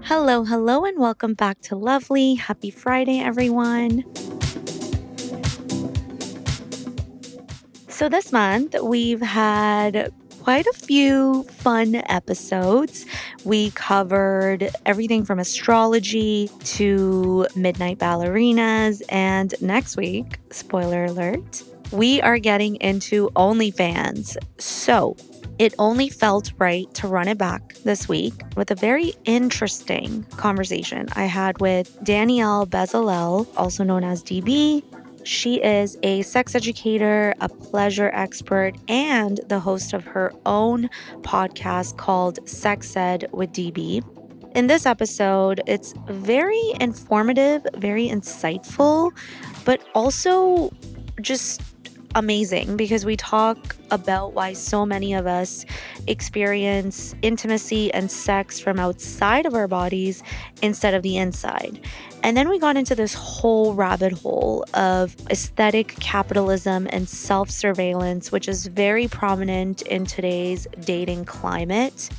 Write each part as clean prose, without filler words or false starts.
Hello, and welcome back to Lovely. Happy Friday, everyone. So, this month we've had quite a few fun episodes. We covered everything from astrology to midnight ballerinas, and next week, spoiler alert, we are getting into OnlyFans. So, it only felt right to run it back this week with a very interesting conversation I had with Danielle Bezalel, also known as DB. She is a sex educator, a pleasure expert, and the host of her own podcast called Sex Ed with DB. In this episode, it's very informative, very insightful, but also just amazing because we talk about why so many of us experience intimacy and sex from outside of our bodies instead of the inside. And then we got into this whole rabbit hole of aesthetic capitalism and self-surveillance, which is very prominent in today's dating climate.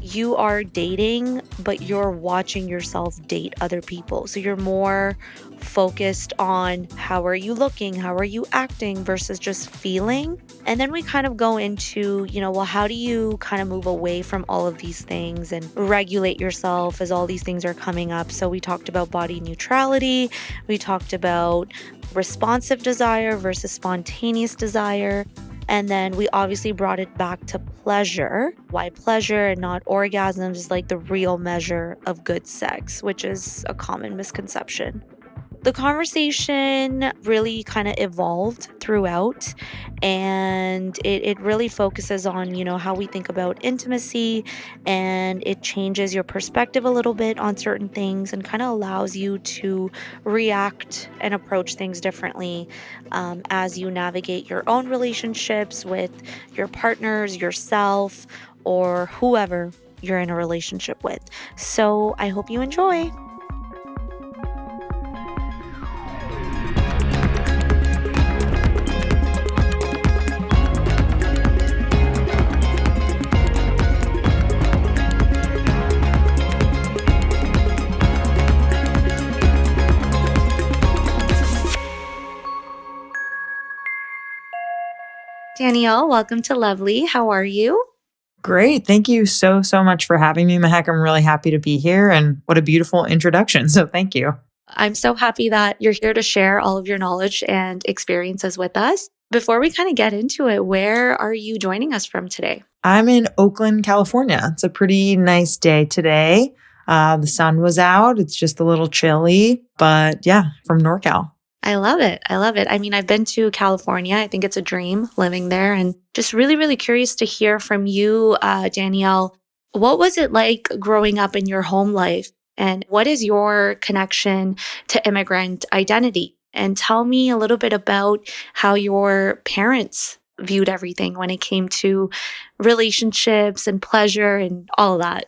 You are dating, but you're watching yourself date other people. So you're more focused on how are you looking, how are you acting versus just feeling. And then we kind of go into, how do you kind of move away from all of these things and regulate yourself as all these things are coming up. So we talked about body neutrality. We talked about responsive desire versus spontaneous desire. And then we obviously brought it back to pleasure, why pleasure and not orgasms is like the real measure of good sex, which is a common misconception. The conversation really kind of evolved throughout, and it really focuses on, how we think about intimacy, and it changes your perspective a little bit on certain things and kind of allows you to react and approach things differently as you navigate your own relationships with your partners, yourself, or whoever you're in a relationship with. So I hope you enjoy. Danielle, welcome to Lovely. How are you? Great. Thank you so much for having me, Mehak. I'm really happy to be here, and what a beautiful introduction. So thank you. I'm so happy that you're here to share all of your knowledge and experiences with us. Before we kind of get into it, where are you joining us from today? I'm in Oakland, California. It's a pretty nice day today. The sun was out. It's just a little chilly, but yeah, from NorCal. I love it. I mean, I've been to California. I think it's a dream living there, and just really, really curious to hear from you, Danielle. What was it like growing up in your home life? And what is your connection to immigrant identity? And tell me a little bit about how your parents viewed everything when it came to relationships and pleasure and all of that.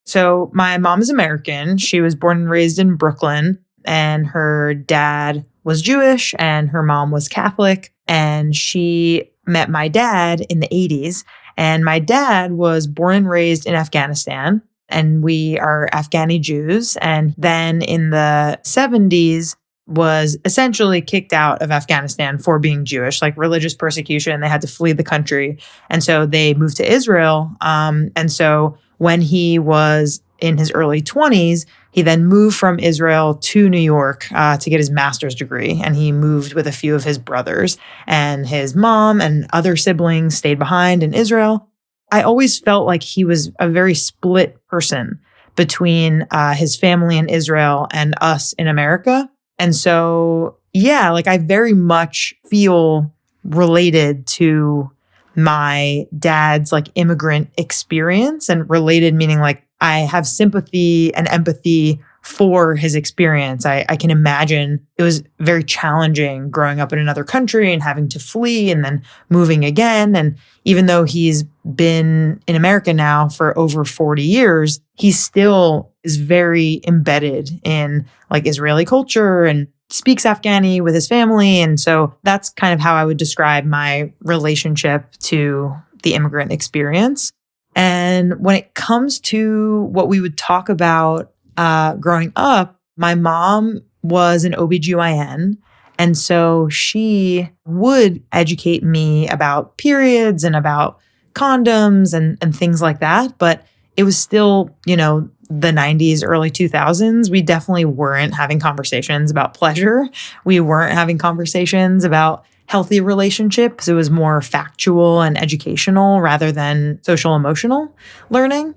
So my mom is American. She was born and raised in Brooklyn, and her dad was Jewish and her mom was Catholic. And she met my dad in the 80s. And my dad was born and raised in Afghanistan, and we are Afghani Jews. And then in the 70s was essentially kicked out of Afghanistan for being Jewish, like religious persecution. They had to flee the country. And so they moved to Israel. And so when he was in his early 20s, he then moved from Israel to New York to get his master's degree. And he moved with a few of his brothers, and his mom and other siblings stayed behind in Israel. I always felt like he was a very split person between his family in Israel and us in America. And so, yeah, like I very much feel related to my dad's like immigrant experience, and related meaning like I have sympathy and empathy for his experience. I can imagine it was very challenging growing up in another country and having to flee and then moving again. And even though he's been in America now for over 40 years, he still is very embedded in like Israeli culture and speaks Afghani with his family. And so that's kind of how I would describe my relationship to the immigrant experience. And when it comes to what we would talk about growing up, my mom was an OBGYN. And so she would educate me about periods and about condoms and things like that. But it was still, the 90s, early 2000s. We definitely weren't having conversations about pleasure. We weren't having conversations about healthy relationships. It was more factual and educational rather than social emotional learning.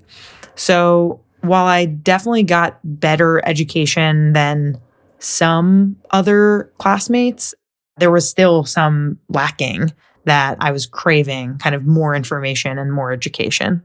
So while I definitely got better education than some other classmates, there was still some lacking that I was craving kind of more information and more education.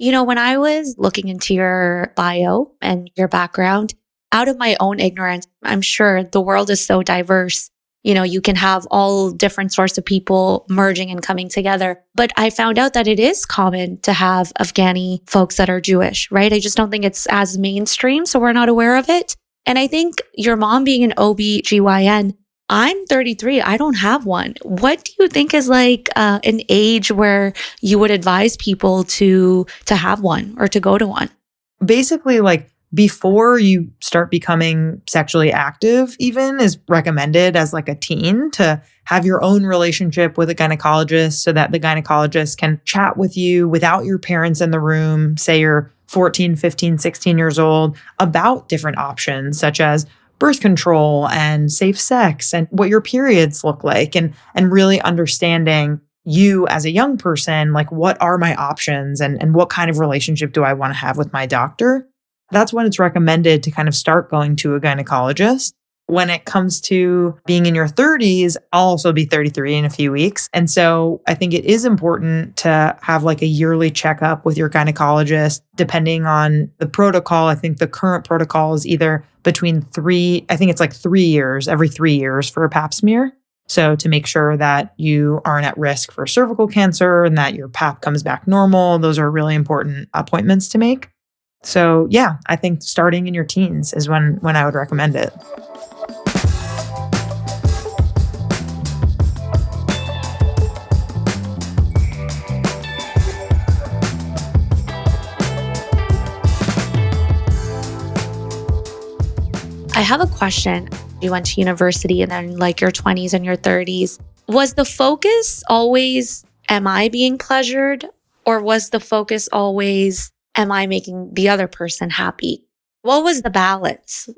When I was looking into your bio and your background, out of my own ignorance, I'm sure the world is so diverse. You can have all different sorts of people merging and coming together. But I found out that it is common to have Afghani folks that are Jewish, right? I just don't think it's as mainstream, so we're not aware of it. And I think your mom being an OB/GYN, I'm 33. I don't have one. What do you think is like an age where you would advise people to have one or to go to one? Basically, like before you start becoming sexually active, even is recommended as like a teen to have your own relationship with a gynecologist so that the gynecologist can chat with you without your parents in the room, say you're 14, 15, 16 years old, about different options such as birth control and safe sex and what your periods look like and really understanding you as a young person, like what are my options and what kind of relationship do I want to have with my doctor? That's when it's recommended to kind of start going to a gynecologist. When it comes to being in your 30s, I'll also be 33 in a few weeks. And so I think it is important to have like a yearly checkup with your gynecologist, depending on the protocol. I think the current protocol is either between I think it's like 3 years, every 3 years for a pap smear. So to make sure that you aren't at risk for cervical cancer and that your pap comes back normal, those are really important appointments to make. So yeah, I think starting in your teens is when I would recommend it. I have a question. You went to university and then like your 20s and your 30s. Was the focus always, am I being pleasured? Or was the focus always, am I making the other person happy? What was the balance?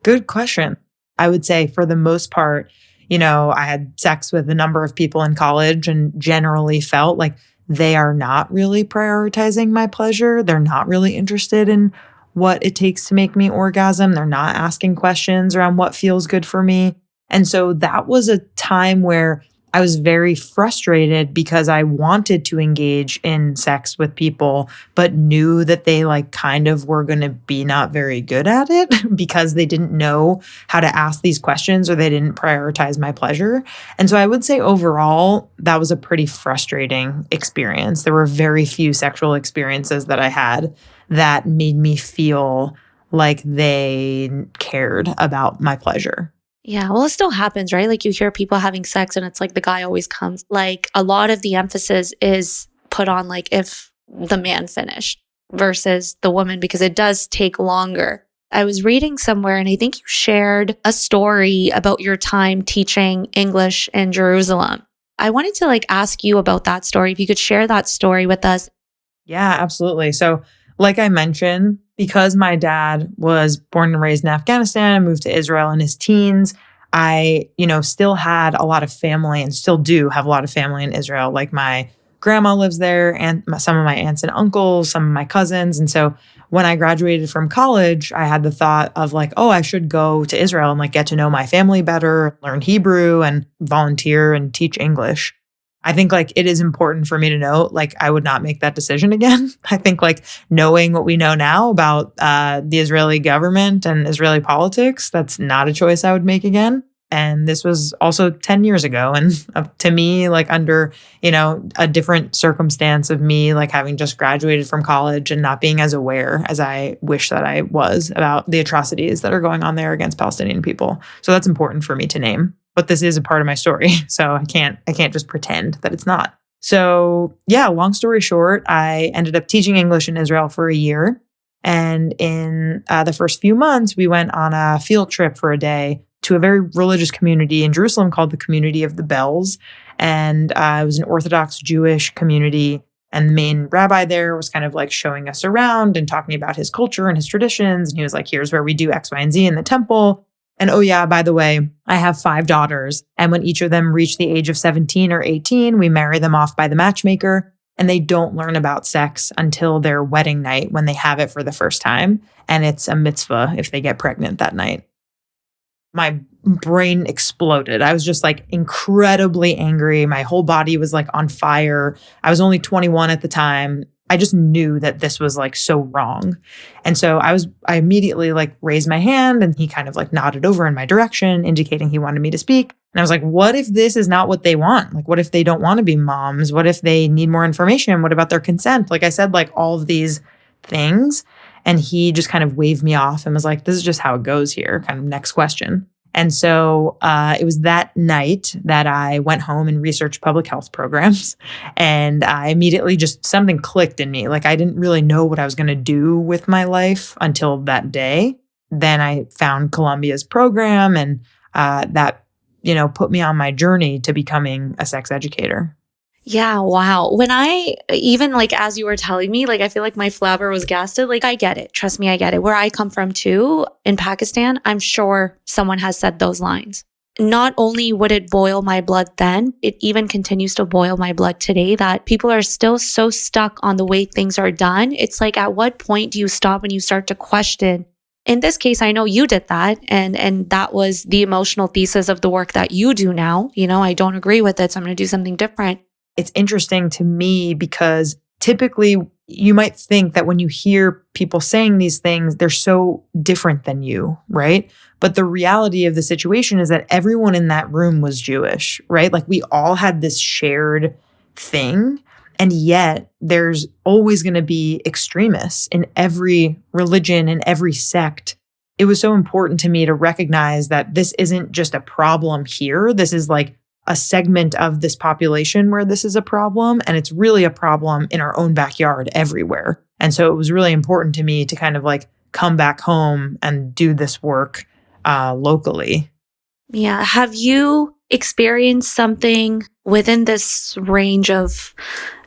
Good question. I would say for the most part, I had sex with a number of people in college and generally felt like they are not really prioritizing my pleasure. They're not really interested in what it takes to make me orgasm. They're not asking questions around what feels good for me. And so that was a time where I was very frustrated because I wanted to engage in sex with people, but knew that they like kind of were going to be not very good at it because they didn't know how to ask these questions or they didn't prioritize my pleasure. And so I would say overall, that was a pretty frustrating experience. There were very few sexual experiences that I had that made me feel like they cared about my pleasure. Yeah, well, it still happens, right? Like you hear people having sex and it's like the guy always comes. Like a lot of the emphasis is put on like if the man finished versus the woman because it does take longer. I was reading somewhere and I think you shared a story about your time teaching English in Jerusalem. I wanted to like ask you about that story. If you could share that story with us. Yeah, absolutely. So like I mentioned, because my dad was born and raised in Afghanistan and moved to Israel in his teens, I, still had a lot of family and still do have a lot of family in Israel. Like my grandma lives there and some of my aunts and uncles, some of my cousins. And so when I graduated from college, I had the thought of like, oh, I should go to Israel and like get to know my family better, learn Hebrew and volunteer and teach English. I think like it is important for me to know, like I would not make that decision again. I think like knowing what we know now about the Israeli government and Israeli politics, that's not a choice I would make again. And this was also 10 years ago. And to me, like under, a different circumstance of me, like having just graduated from college and not being as aware as I wish that I was about the atrocities that are going on there against Palestinian people. So that's important for me to name. But this is a part of my story. So I can't just pretend that it's not. So yeah, long story short, I ended up teaching English in Israel for a year. And in the first few months, we went on a field trip for a day to a very religious community in Jerusalem called the Community of the Bells. And it was an Orthodox Jewish community. And the main rabbi there was kind of like showing us around and talking about his culture and his traditions. And he was like, here's where we do X, Y, and Z in the temple. And oh yeah, by the way, I have 5 daughters. And when each of them reach the age of 17 or 18, we marry them off by the matchmaker. And they don't learn about sex until their wedding night when they have it for the first time. And it's a mitzvah if they get pregnant that night. My brain exploded. I was just like incredibly angry. My whole body was like on fire. I was only 21 at the time. I just knew that this was like so wrong. And so I immediately like raised my hand and he kind of like nodded over in my direction, indicating he wanted me to speak. And I was like, what if this is not what they want? Like, what if they don't want to be moms? What if they need more information? What about their consent? Like I said, like all of these things. And he just kind of waved me off and was like, this is just how it goes here. Kind of next question. And so it was that night that I went home and researched public health programs. And I immediately just something clicked in me. Like I didn't really know what I was going to do with my life until that day. Then I found Columbia's program and that, put me on my journey to becoming a sex educator. Yeah, wow. When I, even like as you were telling me, like I feel like my flabber was gasted. Like I get it. Trust me, I get it. Where I come from too, in Pakistan, I'm sure someone has said those lines. Not only would it boil my blood then, it even continues to boil my blood today that people are still so stuck on the way things are done. It's like, at what point do you stop and you start to question? In this case, I know you did that. And that was the emotional thesis of the work that you do now. I don't agree with it, so I'm going to do something different. It's interesting to me because typically you might think that when you hear people saying these things, they're so different than you, right? But the reality of the situation is that everyone in that room was Jewish, right? Like we all had this shared thing. And yet there's always going to be extremists in every religion, in every sect. It was so important to me to recognize that this isn't just a problem here. This is like a segment of this population where this is a problem. And it's really a problem in our own backyard everywhere. And so it was really important to me to kind of like come back home and do this work locally. Yeah. Have you experienced something within this range of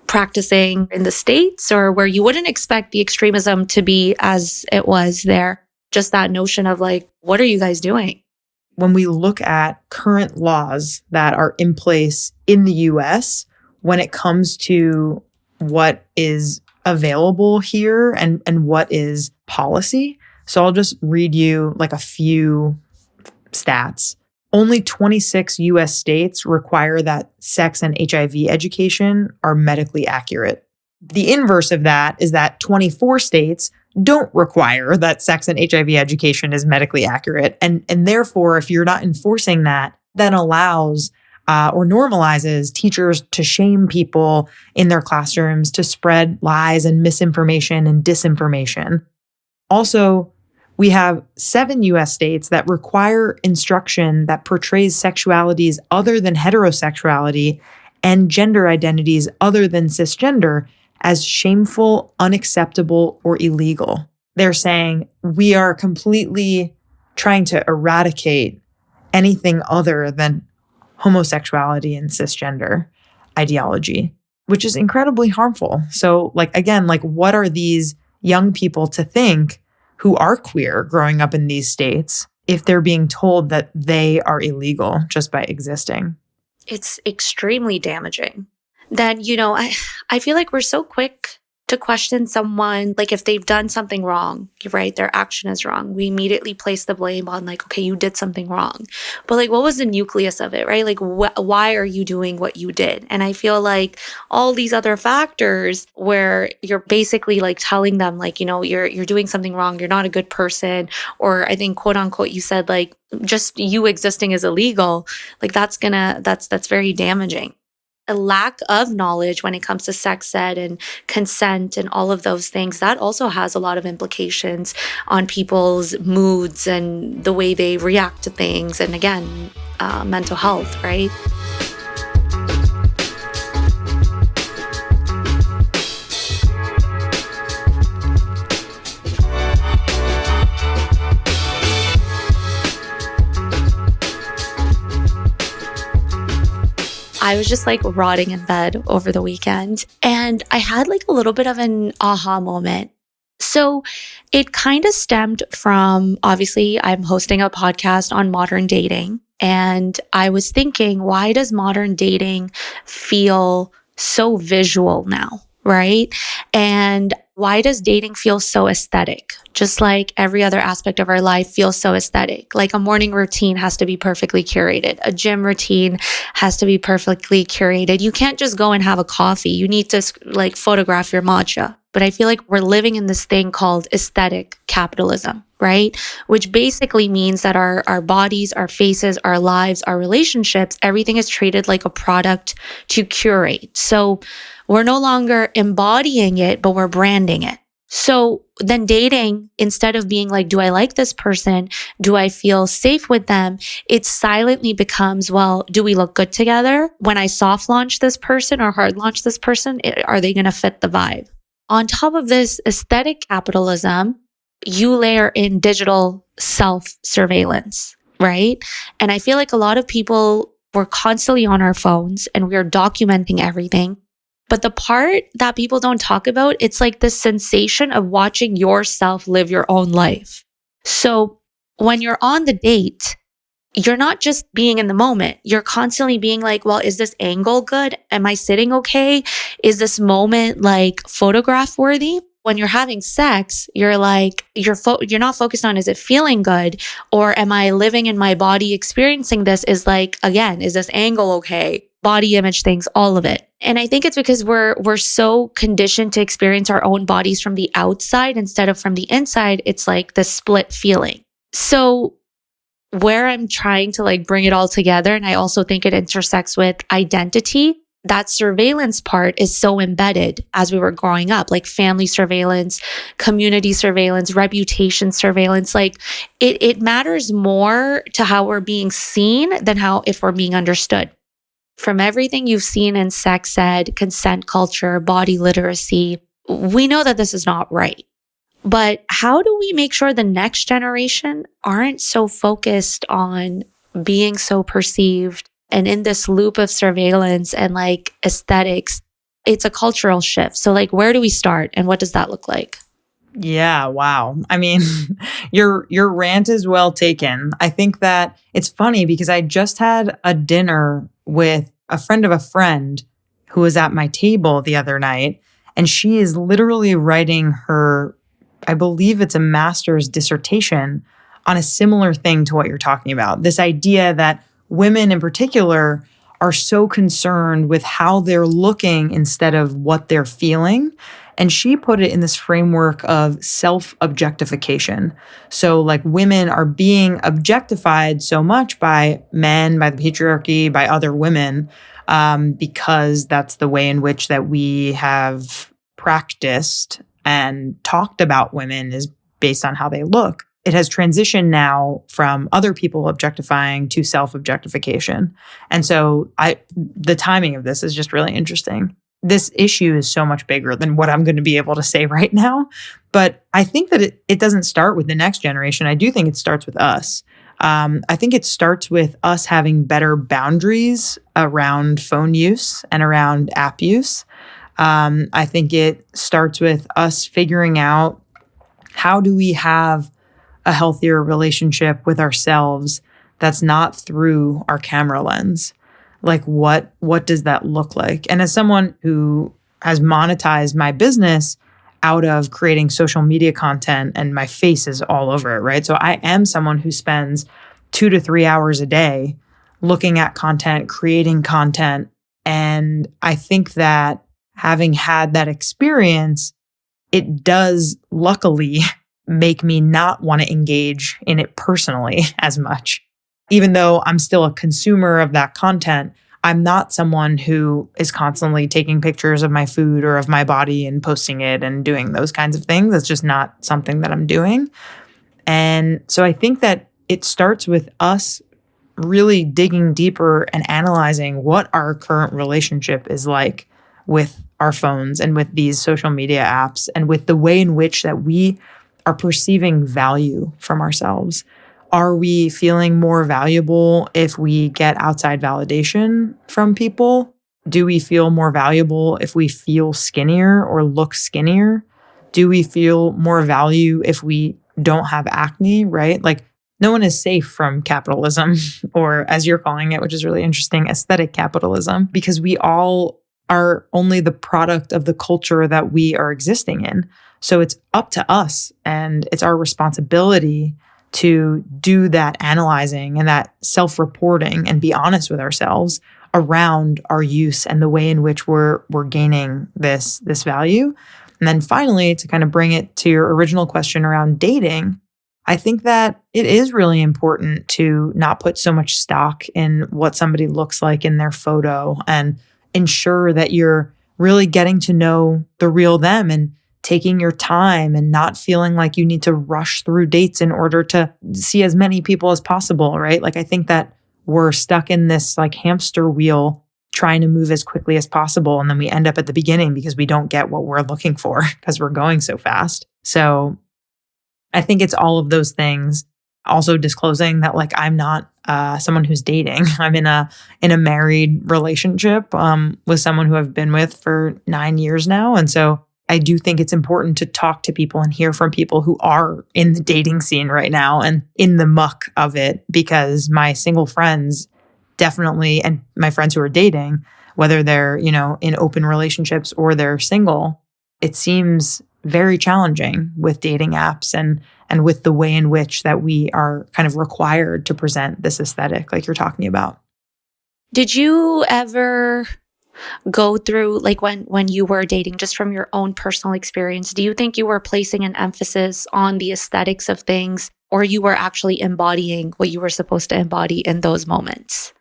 practicing in the States or where you wouldn't expect the extremism to be as it was there? Just that notion of like, what are you guys doing? When we look at current laws that are in place in the US, when it comes to what is available here and what is policy. So I'll just read you like a few stats. Only 26 US states require that sex and HIV education are medically accurate. The inverse of that is that 24 states don't require that sex and HIV education is medically accurate. And therefore, if you're not enforcing that, that allows or normalizes teachers to shame people in their classrooms, to spread lies and misinformation and disinformation. Also, we have 7 US states that require instruction that portrays sexualities other than heterosexuality and gender identities other than cisgender as shameful, unacceptable, or illegal. They're saying we are completely trying to eradicate anything other than homosexuality and cisgender ideology, which is incredibly harmful. So again, what are these young people to think who are queer growing up in these states if they're being told that they are illegal just by existing? It's extremely damaging. Then, I feel like we're so quick to question someone, like if they've done something wrong, right? Their action is wrong. We immediately place the blame on okay, you did something wrong. But what was the nucleus of it, right? Why are you doing what you did? And I feel like all these other factors where you're basically telling them you're doing something wrong, you're not a good person, or I think quote unquote, you said just you existing is illegal. That's very damaging. A lack of knowledge when it comes to sex ed and consent and all of those things, that also has a lot of implications on people's moods and the way they react to things. And again, mental health, right? I was just like rotting in bed over the weekend, and I had like a little bit of an aha moment. So it kind of stemmed from, obviously, I'm hosting a podcast on modern dating. And I was thinking, why does modern dating feel so visual now? Right. And why does dating feel so aesthetic? Just like every other aspect of our life feels so aesthetic. Like a morning routine has to be perfectly curated. A gym routine has to be perfectly curated. You can't just go and have a coffee. You need to like photograph your matcha. But I feel like we're living in this thing called aesthetic capitalism, right? Which basically means that our bodies, our faces, our lives, our relationships, everything is treated like a product to curate. So we're no longer embodying it, but we're branding it. So then dating, instead of being like, do I like this person? Do I feel safe with them? It silently becomes, well, do we look good together? When I soft launch this person or hard launch this person, are they going to fit the vibe? On top of this aesthetic capitalism, you layer in digital self-surveillance, right? And I feel like a lot of people were constantly on our phones and we are documenting everything. But the part that people don't talk about, it's like the sensation of watching yourself live your own life. So when you're on the date, you're not just being in the moment. You're constantly being like, well, is this angle good? Am I sitting okay? Is this moment like photograph worthy? When you're having sex, you're like, you're not focused on, is it feeling good? Or am I living in my body experiencing this? Is like, again, is this angle okay? Body image things, all of it. And I think it's because we're so conditioned to experience our own bodies from the outside instead of from the inside. It's like the split feeling. So where I'm trying to like bring it all together, and I also think it intersects with identity, that surveillance part is so embedded as we were growing up, like family surveillance, community surveillance, reputation surveillance. Like it matters more to how we're being seen than how if we're being understood. From everything you've seen in sex ed, consent culture, body literacy, we know that this is not right. But how do we make sure the next generation aren't so focused on being so perceived and in this loop of surveillance and like aesthetics? It's a cultural shift. So like, where do we start and what does that look like? Yeah, wow. I mean, your rant is well taken. I think that it's funny because I just had a dinner with a friend of a friend who was at my table the other night, and she is literally writing her, I believe it's a master's dissertation on a similar thing to what you're talking about. This idea that women in particular are so concerned with how they're looking instead of what they're feeling. And she put it in this framework of self-objectification. So like women are being objectified so much by men, by the patriarchy, by other women, because that's the way in which that we have practiced and talked about women is based on how they look. It has transitioned now from other people objectifying to self-objectification. And so the timing of this is just really interesting. This issue is so much bigger than what I'm going to be able to say right now. But I think that it doesn't start with the next generation. I do think it starts with us. I think it starts with us having better boundaries around phone use and around app use. I think it starts with us figuring out how do we have a healthier relationship with ourselves that's not through our camera lens. Like what does that look like? And as someone who has monetized my business out of creating social media content and my face is all over it, right? So I am someone who spends 2 to 3 hours a day looking at content, creating content. And I think that having had that experience, it does luckily make me not want to engage in it personally as much. Even though I'm still a consumer of that content, I'm not someone who is constantly taking pictures of my food or of my body and posting it and doing those kinds of things. That's just not something that I'm doing. And so I think that it starts with us really digging deeper and analyzing what our current relationship is like with our phones and with these social media apps and with the way in which that we are perceiving value from ourselves. Are we feeling more valuable if we get outside validation from people? Do we feel more valuable if we feel skinnier or look skinnier? Do we feel more value if we don't have acne, right? Like, no one is safe from capitalism, or as you're calling it, which is really interesting, aesthetic capitalism, because we all are only the product of the culture that we are existing in. So it's up to us, and it's our responsibility to do that analyzing and that self-reporting and be honest with ourselves around our use and the way in which we're gaining this value. And then finally, to kind of bring it to your original question around dating, I think that it is really important to not put so much stock in what somebody looks like in their photo, and ensure that you're really getting to know the real them and taking your time and not feeling like you need to rush through dates in order to see as many people as possible, right? Like, I think that we're stuck in this like hamster wheel trying to move as quickly as possible. And then we end up at the beginning because we don't get what we're looking for because we're going so fast. So I think it's all of those things. Also disclosing that like I'm not someone who's dating. I'm in a married relationship with someone who I've been with for 9 years now. And so I do think it's important to talk to people and hear from people who are in the dating scene right now and in the muck of it, because my single friends definitely, and my friends who are dating, whether they're, in open relationships or they're single, it seems very challenging with dating apps and with the way in which that we are kind of required to present this aesthetic like you're talking about. Did you ever go through, like when you were dating, just from your own personal experience, do you think you were placing an emphasis on the aesthetics of things, or you were actually embodying what you were supposed to embody in those moments?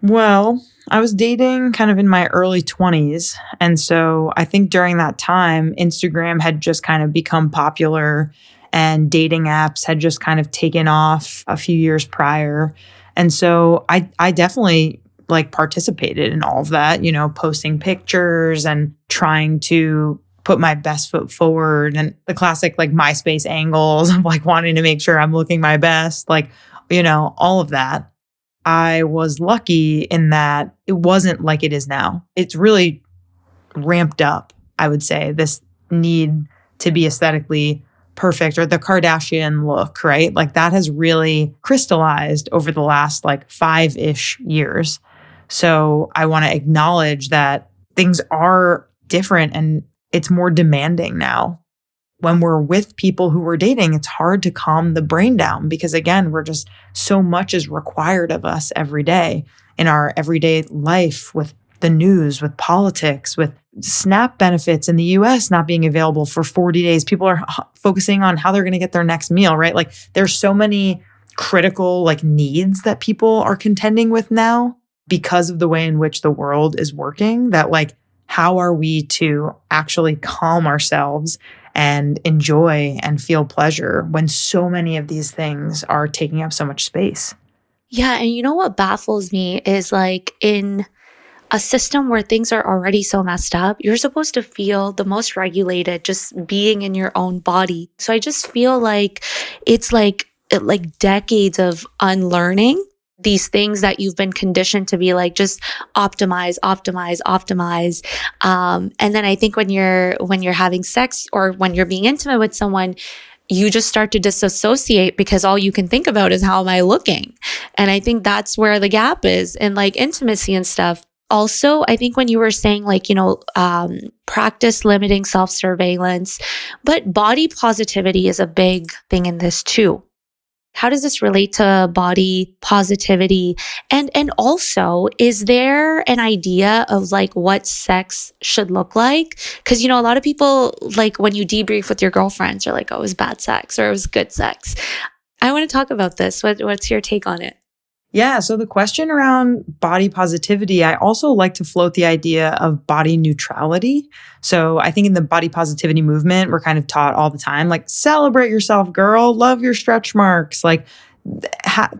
Well, I was dating kind of in my early 20s. And so I think during that time, Instagram had just kind of become popular and dating apps had just kind of taken off a few years prior. And so I definitely like participated in all of that, posting pictures and trying to put my best foot forward, and the classic like MySpace angles of like wanting to make sure I'm looking my best, like, all of that. I was lucky in that it wasn't like it is now. It's really ramped up, I would say, this need to be aesthetically perfect, or the Kardashian look, right? Like that has really crystallized over the last like 5-ish years. So I want to acknowledge that things are different and it's more demanding now. When we're with people who we're dating, it's hard to calm the brain down because, again, we're just so much is required of us every day in our everyday life, with the news, with politics, with SNAP benefits in the US not being available for 40 days. People are focusing on how they're going to get their next meal, right? Like there's so many critical like needs that people are contending with now because of the way in which the world is working, that like, how are we to actually calm ourselves and enjoy and feel pleasure when so many of these things are taking up so much space? Yeah. And you know what baffles me is, like, in a system where things are already so messed up, you're supposed to feel the most regulated just being in your own body. So I just feel like it's like decades of unlearning these things that you've been conditioned to be like, just optimize, optimize, optimize. And then I think when you're having sex or when you're being intimate with someone, you just start to disassociate because all you can think about is, how am I looking? And I think that's where the gap is in like intimacy and stuff. Also, I think when you were saying like, practice limiting self-surveillance, but body positivity is a big thing in this too. How does this relate to body positivity? And also, is there an idea of like what sex should look like? Because, a lot of people, like when you debrief with your girlfriends, you're like, oh, it was bad sex or it was good sex. I want to talk about this. What's your take on it? Yeah. So the question around body positivity, I also like to float the idea of body neutrality. So I think in the body positivity movement, we're kind of taught all the time, like, celebrate yourself, girl, love your stretch marks. Like,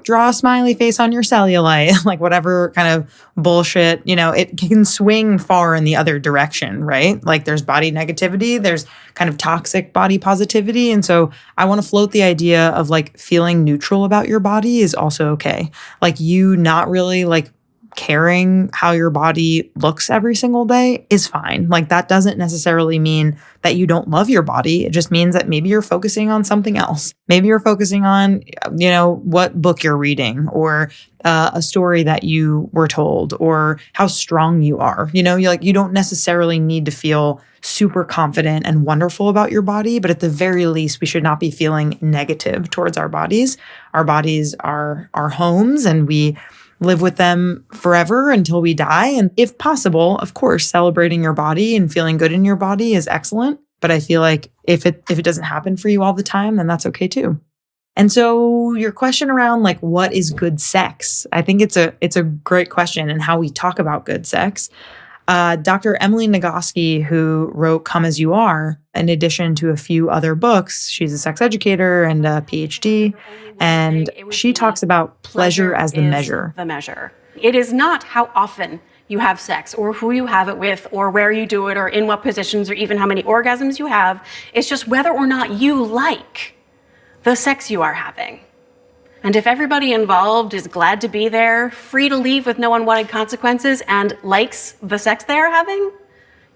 draw a smiley face on your cellulite, like whatever kind of bullshit, it can swing far in the other direction, right? Like there's body negativity, there's kind of toxic body positivity. And so I want to float the idea of like feeling neutral about your body is also okay. Like you not really like caring how your body looks every single day is fine. Like that doesn't necessarily mean that you don't love your body. It just means that maybe you're focusing on something else. Maybe you're focusing on, what book you're reading or a story that you were told or how strong you are. You don't necessarily need to feel super confident and wonderful about your body, but at the very least, we should not be feeling negative towards our bodies. Our bodies are our homes and we live with them forever until we die. And if possible, of course, celebrating your body and feeling good in your body is excellent. But I feel like if it doesn't happen for you all the time, then that's okay too. And so your question around like what is good sex? I think it's a great question and how we talk about good sex. Dr. Emily Nagoski, who wrote Come As You Are, in addition to a few other books, she's a sex educator and a PhD, and she talks about pleasure as the measure. The measure. It is not how often you have sex or who you have it with or where you do it or in what positions or even how many orgasms you have. It's just whether or not you like the sex you are having. And if everybody involved is glad to be there, free to leave with no unwanted consequences, and likes the sex they are having,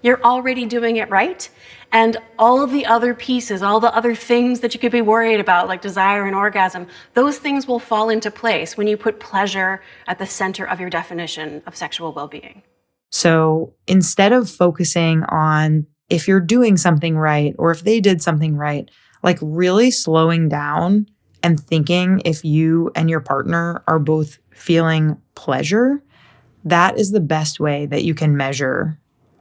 you're already doing it right. And all of the other pieces, all the other things that you could be worried about, like desire and orgasm, those things will fall into place when you put pleasure at the center of your definition of sexual well-being. So instead of focusing on if you're doing something right or if they did something right, like really slowing down and thinking if you and your partner are both feeling pleasure, that is the best way that you can measure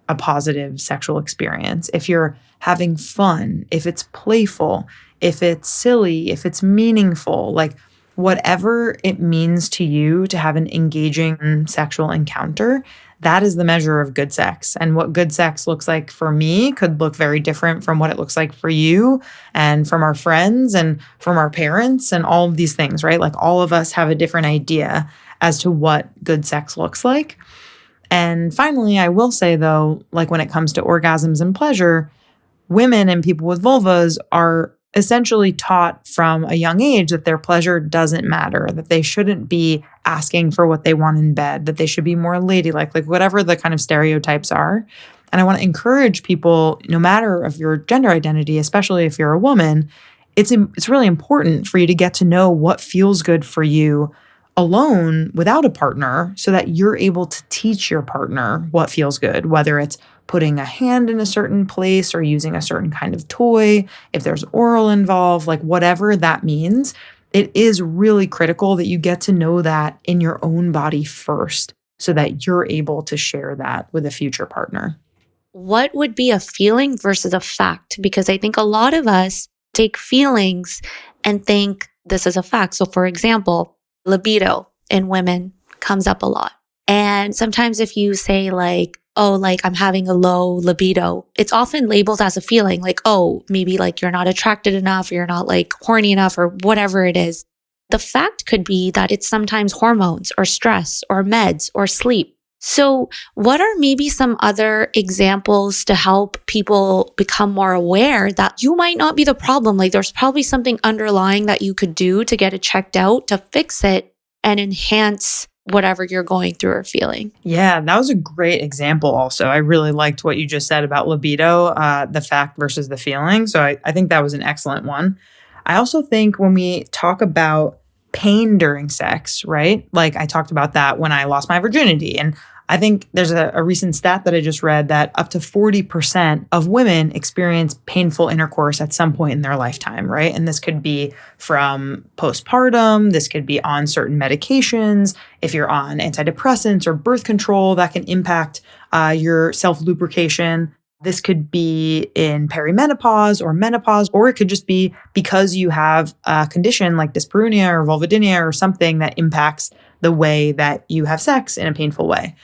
a positive sexual experience. If you're having fun, if it's playful, if it's silly, if it's meaningful, like whatever it means to you to have an engaging sexual encounter, that is the measure of good sex. And what good sex looks like for me could look very different from what it looks like for you and from our friends and from our parents and all of these things, right? Like all of us have a different idea as to what good sex looks like. And finally, I will say though, like when it comes to orgasms and pleasure, women and people with vulvas are essentially taught from a young age that their pleasure doesn't matter, that they shouldn't be asking for what they want in bed, that they should be more ladylike, like whatever the kind of stereotypes are. And I want to encourage people, no matter of your gender identity, especially if you're a woman, it's really important for you to get to know what feels good for you alone without a partner so that you're able to teach your partner what feels good, whether it's putting a hand in a certain place or using a certain kind of toy, if there's oral involved, like whatever that means. It is really critical that you get to know that in your own body first so that you're able to share that with a future partner. What would be a feeling versus a fact? Because I think a lot of us take feelings and think this is a fact. So for example, libido in women comes up a lot. And sometimes if you say like, oh, like I'm having a low libido, it's often labeled as a feeling like, oh, maybe like you're not attracted enough, you're not like horny enough or whatever it is. The fact could be that it's sometimes hormones or stress or meds or sleep. So what are maybe some other examples to help people become more aware that you might not be the problem? Like there's probably something underlying that you could do to get it checked out, to fix it and enhance whatever you're going through or feeling. Yeah, that was a great example also. I really liked what you just said about libido, the fact versus the feeling. So I think that was an excellent one. I also think when we talk about pain during sex, right? Like I talked about that when I lost my virginity. And I think there's a recent stat that I just read that up to 40% of women experience painful intercourse at some point in their lifetime, right? And this could be from postpartum, this could be on certain medications. If you're on antidepressants or birth control, that can impact your self-lubrication. This could be in perimenopause or menopause, or it could just be because you have a condition like dyspareunia or vulvodynia or something that impacts the way that you have sex in a painful way.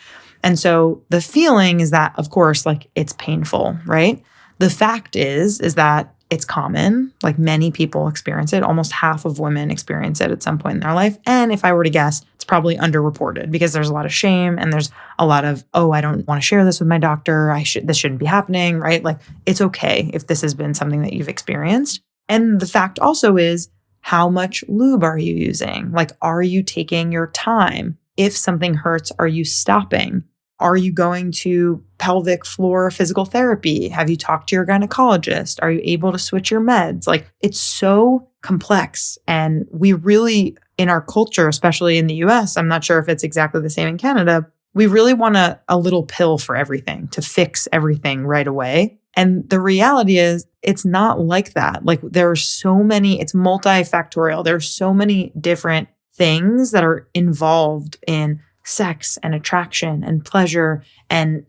And so the feeling is that, of course, like it's painful, right? The fact is that it's common. Like many people experience it. Almost half of women experience it at some point in their life. And if I were to guess, it's probably underreported because there's a lot of shame and there's a lot of, oh, I don't want to share this with my doctor. This shouldn't be happening, right? Like it's okay if this has been something that you've experienced. And the fact also is, how much lube are you using? Like, are you taking your time? If something hurts, are you stopping? Are you going to pelvic floor physical therapy? Have you talked to your gynecologist? Are you able to switch your meds? Like, it's so complex. And we really, in our culture, especially in the US, I'm not sure if it's exactly the same in Canada, we really want a little pill for everything to fix everything right away. And the reality is, it's not like that. Like, there are so many, it's multifactorial. There are so many different things that are involved in sex and attraction and pleasure. And,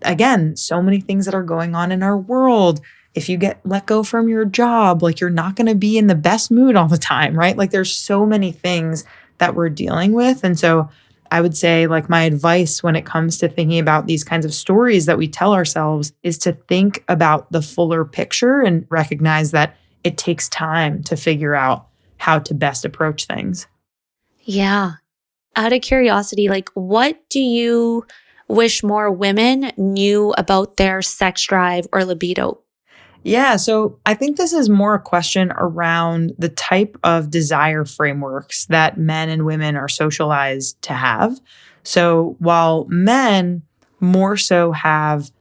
again, so many things that are going on in our world. If you get let go from your job, like you're not going to be in the best mood all the time, right? Like there's so many things that we're dealing with. And so I would say, like, my advice when it comes to thinking about these kinds of stories that we tell ourselves is to think about the fuller picture and recognize that it takes time to figure out how to best approach things. Yeah. Out of curiosity, like, what do you wish more women knew about their sex drive or libido? Yeah, so I think this is more a question around the type of desire frameworks that men and women are socialized to have. So while men more so have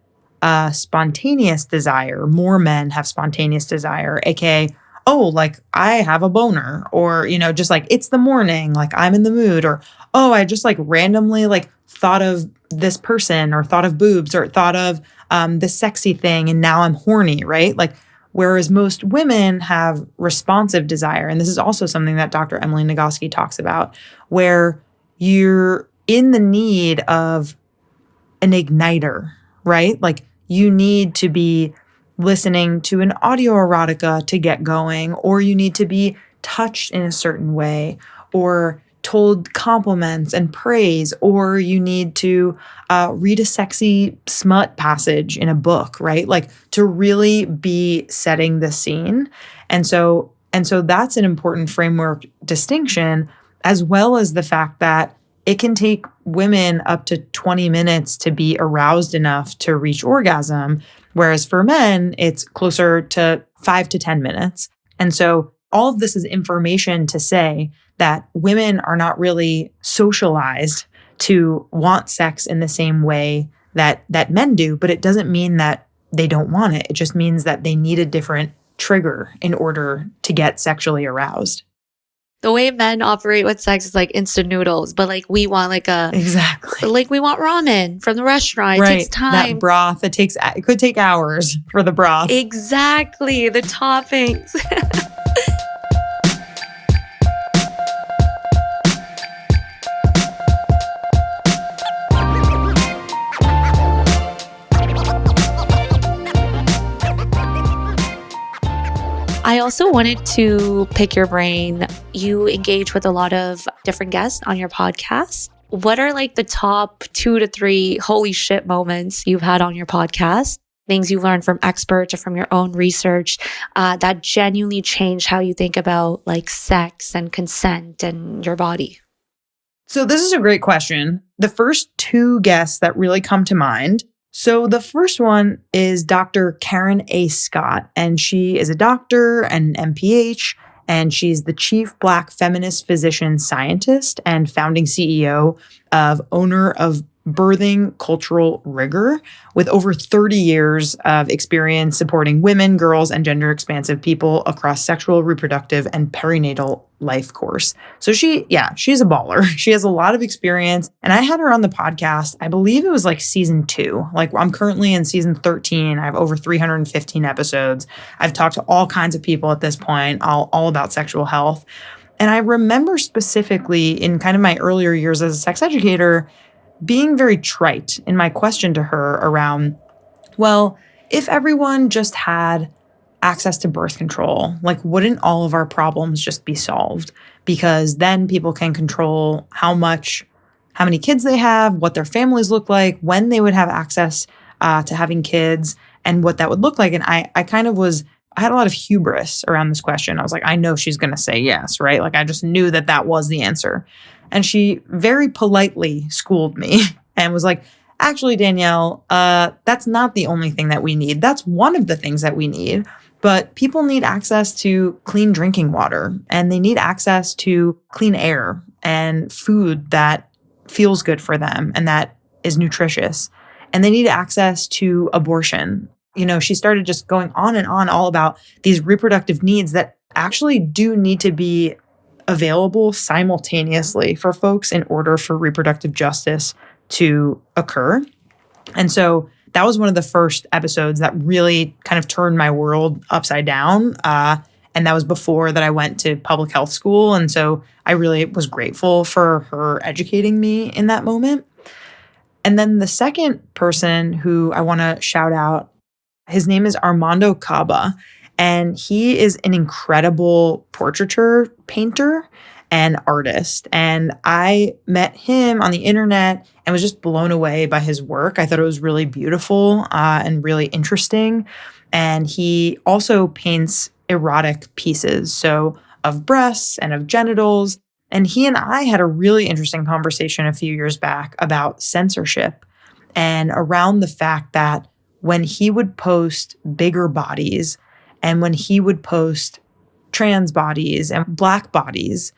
a spontaneous desire, more men have spontaneous desire, aka, oh, like I have a boner, or, just like it's the morning, like I'm in the mood, or, oh, I just like randomly like thought of this person or thought of boobs or thought of this sexy thing and now I'm horny, right? Like, whereas most women have responsive desire. And this is also something that Dr. Emily Nagoski talks about, where you're in the need of an igniter, right? Like you need to be listening to an audio erotica to get going, or you need to be touched in a certain way, or told compliments and praise, or you need to read a sexy smut passage in a book, right? Like to really be setting the scene. And so that's an important framework distinction, as well as the fact that it can take women up to 20 minutes to be aroused enough to reach orgasm, whereas for men, it's closer to 5 to 10 minutes. And so all of this is information to say that women are not really socialized to want sex in the same way that men do, but it doesn't mean that they don't want it. It just means that they need a different trigger in order to get sexually aroused. The way men operate with sex is like instant noodles, but like we want Exactly. Like we want ramen from the restaurant. Right. It takes time. That broth, it could take hours for the broth. Exactly. The toppings. I also wanted to pick your brain. You engage with a lot of different guests on your podcast. What are like the top 2 to 3 holy shit moments you've had on your podcast? Things you learned from experts or from your own research that genuinely changed how you think about like sex and consent and your body? So this is a great question. The first 2 guests that really come to mind. So the first one is Dr. Karen A. Scott, and she is a doctor and an MPH, and she's the chief Black feminist physician scientist and founding CEO of owner of Birthing Cultural Rigor, with over 30 years of experience supporting women, girls, and gender expansive people across sexual, reproductive, and perinatal life course. So she's a baller. She has a lot of experience. And I had her on the podcast, I believe it was like season 2. Like I'm currently in season 13. I have over 315 episodes. I've talked to all kinds of people at this point, all about sexual health. And I remember specifically in kind of my earlier years as a sex educator, being very trite in my question to her around, well, if everyone just had access to birth control, like wouldn't all of our problems just be solved? Because then people can control how many kids they have, what their families look like, when they would have access to having kids, and what that would look like. And I kind of was I had a lot of hubris around this question. I was like, I know she's going to say yes, right? Like I just knew that that was the answer. And she very politely schooled me and was like, actually, Danielle, that's not the only thing that we need. That's one of the things that we need. But people need access to clean drinking water, and they need access to clean air and food that feels good for them and that is nutritious. And they need access to abortion. She started just going on and on all about these reproductive needs that actually do need to be available simultaneously for folks in order for reproductive justice to occur. And so that was one of the first episodes that really kind of turned my world upside down. And that was before that I went to public health school. And so I really was grateful for her educating me in that moment. And then the second person who I want to shout out, his name is Armando Caba, and he is an incredible portraiture painter and artist. And I met him on the internet and was just blown away by his work. I thought it was really beautiful and really interesting. And he also paints erotic pieces, so of breasts and of genitals. And he and I had a really interesting conversation a few years back about censorship and around the fact that when he would post bigger bodies and when he would post trans bodies and Black bodies,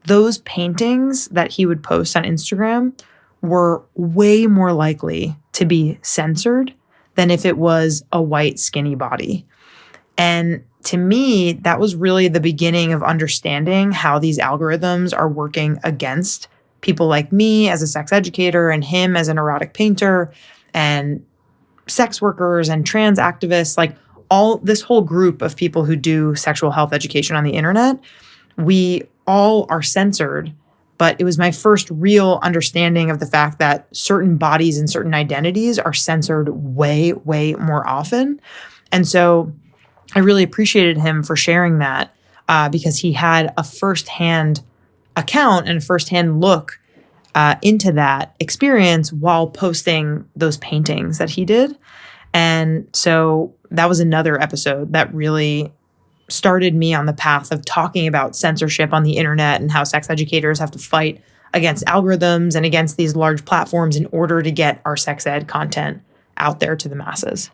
those paintings that he would post on Instagram were way more likely to be censored than if it was a white skinny body. And to me, that was really the beginning of understanding how these algorithms are working against people like me as a sex educator and him as an erotic painter and sex workers and trans activists, like all this whole group of people who do sexual health education on the internet. We all are censored, but it was my first real understanding of the fact that certain bodies and certain identities are censored way, way more often. And so I really appreciated him for sharing that because he had a firsthand account and a firsthand look into that experience while posting those paintings that he did. And so that was another episode that really started me on the path of talking about censorship on the internet and how sex educators have to fight against algorithms and against these large platforms in order to get our sex ed content out there to the masses.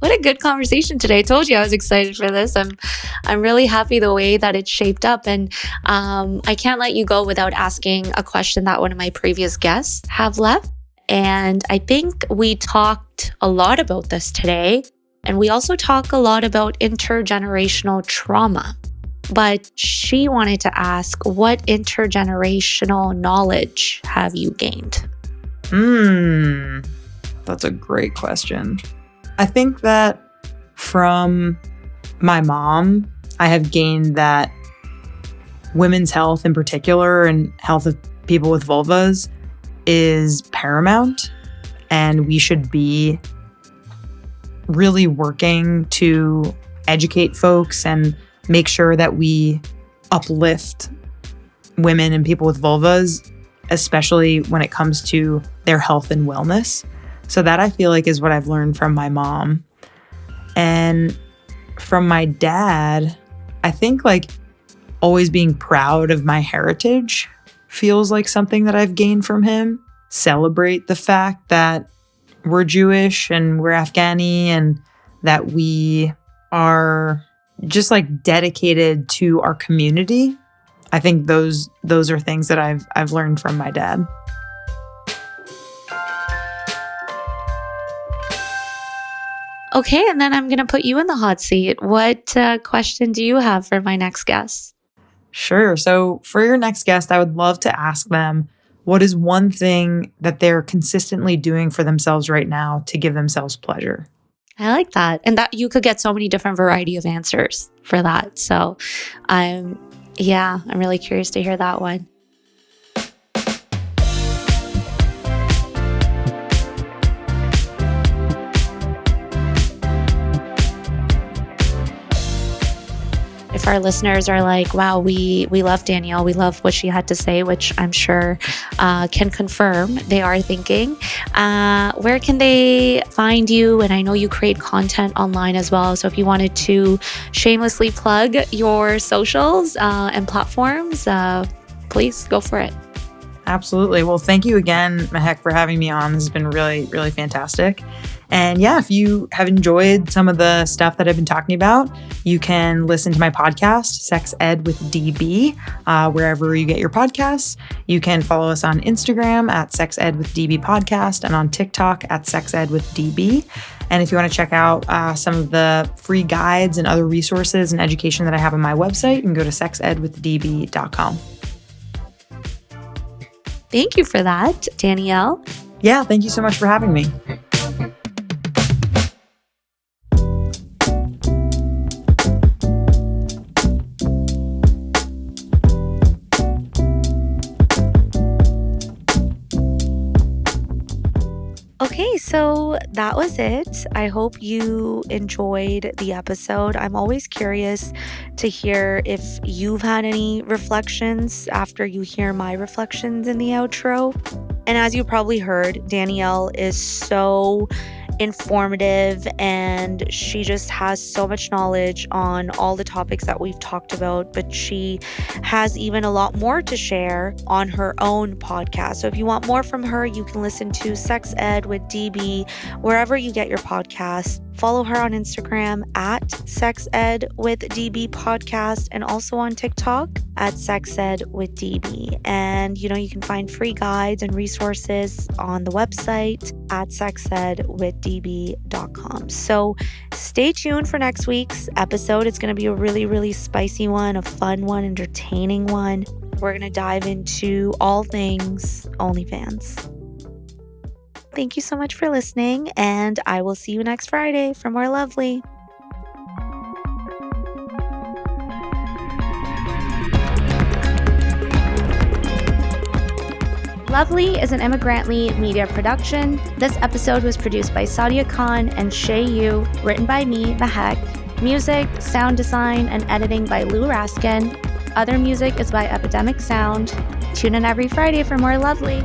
What a good conversation today. I told you I was excited for this. I'm really happy the way that it shaped up. And I can't let you go without asking a question that one of my previous guests have left. And I think we talked a lot about this today. And we also talk a lot about intergenerational trauma. But she wanted to ask, what intergenerational knowledge have you gained? That's a great question. I think that from my mom, I have gained that women's health in particular and health of people with vulvas is paramount. And we should be really working to educate folks and make sure that we uplift women and people with vulvas, especially when it comes to their health and wellness. So that I feel like is what I've learned from my mom. And from my dad, I think like always being proud of my heritage feels like something that I've gained from him. Celebrate the fact that we're Jewish and we're Afghani and that we are just like dedicated to our community. I think those are things that I've learned from my dad. Okay, and then I'm going to put you in the hot seat. What question do you have for my next guest? Sure. So for your next guest, I would love to ask them, what is one thing that they're consistently doing for themselves right now to give themselves pleasure? I like that. And that you could get so many different variety of answers for that. So I'm really curious to hear that one. If if our listeners are like, wow, we love Danielle, we love what she had to say, which I'm sure can confirm they are thinking, where can they find you? And I know you create content online as well. So if you wanted to shamelessly plug your socials and platforms, please go for it. Absolutely. Well, thank you again, Mehak, for having me on. This has been really, really fantastic. And yeah, if you have enjoyed some of the stuff that I've been talking about, you can listen to my podcast, Sex Ed with DB, wherever you get your podcasts. You can follow us on Instagram at Sex Ed with DB Podcast and on TikTok at Sex Ed with DB. And if you want to check out some of the free guides and other resources and education that I have on my website, you can go to sexedwithdb.com. Thank you for that, Danielle. Yeah, thank you so much for having me. Okay, so that was it. I hope you enjoyed the episode. I'm always curious to hear if you've had any reflections after you hear my reflections in the outro. And as you probably heard, Danielle is so informative and she just has so much knowledge on all the topics that we've talked about, but she has even a lot more to share on her own podcast. So if you want more from her, you can listen to Sex Ed with DB wherever you get your podcasts. Follow her on Instagram at Sex Ed with DB Podcast and also on TikTok at Sex Ed with DB. And you can find free guides and resources on the website at sexedwithdb.com. So stay tuned for next week's episode. It's going to be a really, really spicy one, a fun one, entertaining one. We're going to dive into all things OnlyFans. Thank you so much for listening, and I will see you next Friday for more Lovely. Lovely is an Immigrantly media production. This episode was produced by Sadia Khan and Shay Yu, written by me, Mehak. Music, sound design, and editing by Lou Raskin. Other music is by Epidemic Sound. Tune in every Friday for more Lovely.